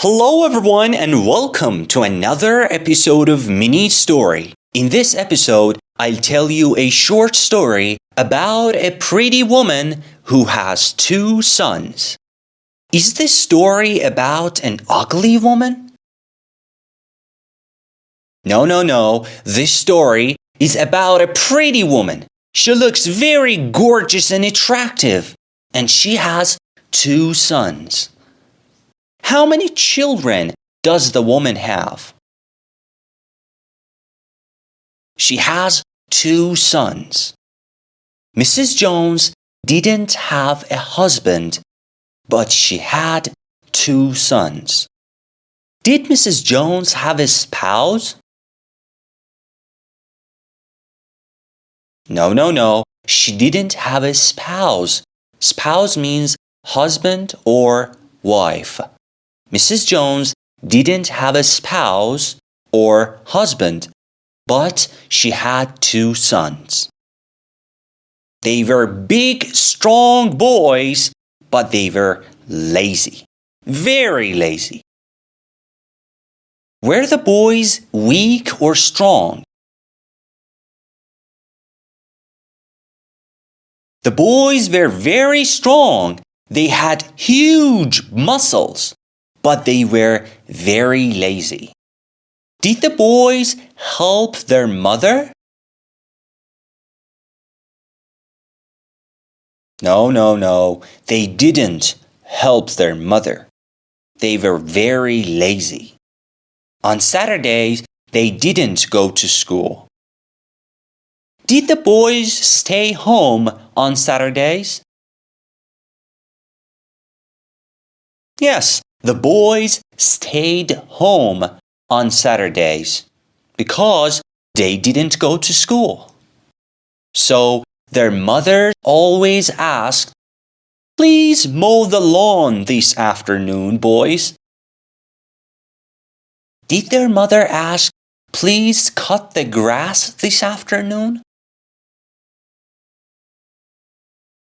Hello everyone and welcome to another episode of Mini Story. In this episode, I'll tell you a short story about a pretty woman who has two sons. Is this story about an ugly woman? No. This story is about a pretty woman. She looks very gorgeous and attractive, and she has two sons. How many children does the woman have? She has two sons. Mrs. Jones didn't have a husband, but she had two sons. Did Mrs. Jones have a spouse? No. She didn't have a spouse. Spouse means husband or wife. Mrs. Jones didn't have a spouse or husband, but she had two sons. They were big, strong boys, but they were lazy. Very lazy. Were the boys weak or strong? The boys were very strong. They had huge muscles, but they were very lazy. Did the boys help their mother? No. They didn't help their mother. They were very lazy. On Saturdays, they didn't go to school. Did the boys stay home on Saturdays? Yes, the boys stayed home on Saturdays because they didn't go to school. So their mother always asked, "Please mow the lawn this afternoon, boys." Did their mother ask, "Please cut the grass this afternoon"?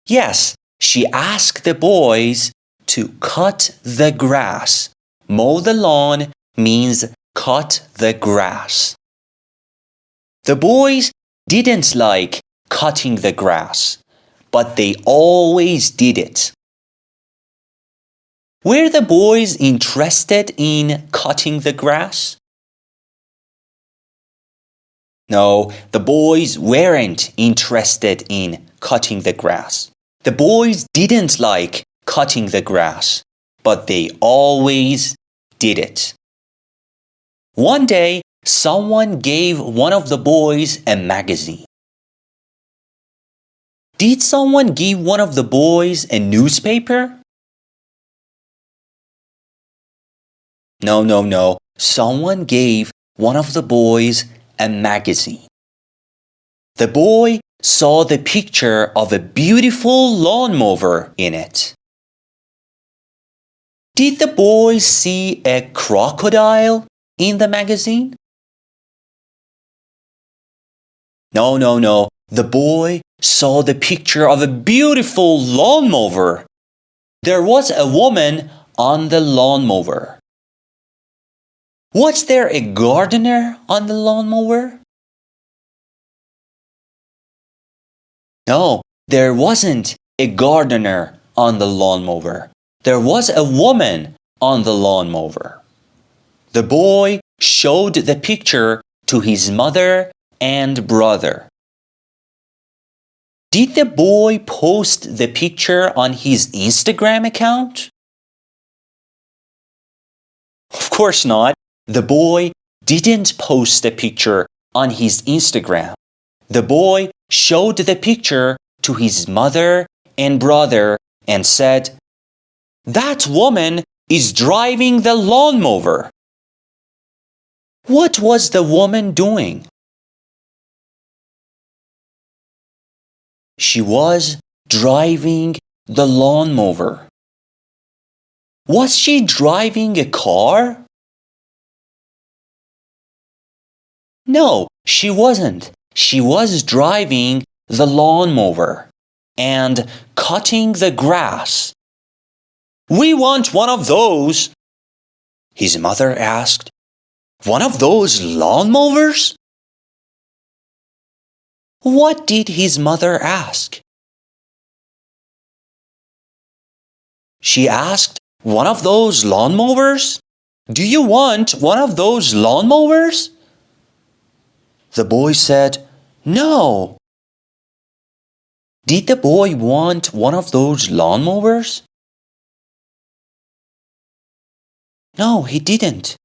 Yes, she asked the boys to cut the grass. Mow the lawn means cut the grass. The boys didn't like cutting the grass, but they always did it. Were the boys interested in cutting the grass? No, the boys weren't interested in cutting the grass. The boys didn't like cutting the grass, but they always did it. One day, someone gave one of the boys a magazine. Did someone give one of the boys a newspaper? No. Someone gave one of the boys a magazine. The boy saw the picture of a beautiful lawnmower in it. Did the boy see a crocodile in the magazine? No. The boy saw the picture of a beautiful lawnmower. There was a woman on the lawnmower. Was there a gardener on the lawnmower? No, there wasn't a gardener on the lawnmower. There was a woman on the lawnmower. The boy showed the picture to his mother and brother. Did the boy post the picture on his Instagram account? Of course not. The boy didn't post the picture on his Instagram. The boy showed the picture to his mother and brother and said, "That woman is driving the lawnmower." What was the woman doing? She was driving the lawnmower. Was she driving a car? No, she wasn't. She was driving the lawnmower and cutting the grass. "We want one of those." His mother asked. One of those lawnmowers? What did his mother ask? She asked, one of those lawnmowers? Do you want one of those lawnmowers? The boy said, No. Did the boy want one of those lawnmowers? No, he didn't.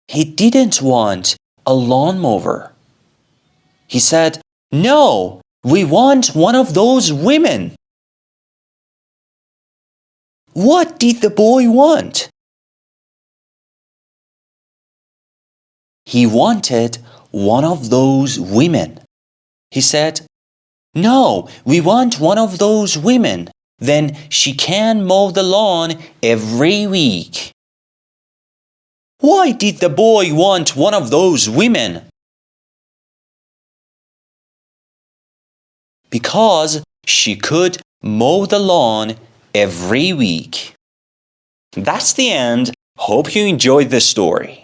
He didn't want a lawnmower. He said, No, we want one of those women. What did the boy want? He wanted one of those women. He said, No, we want one of those women. Then she can mow the lawn every week. Why did the boy want one of those women? Because she could mow the lawn every week. That's the end. Hope you enjoyed the story.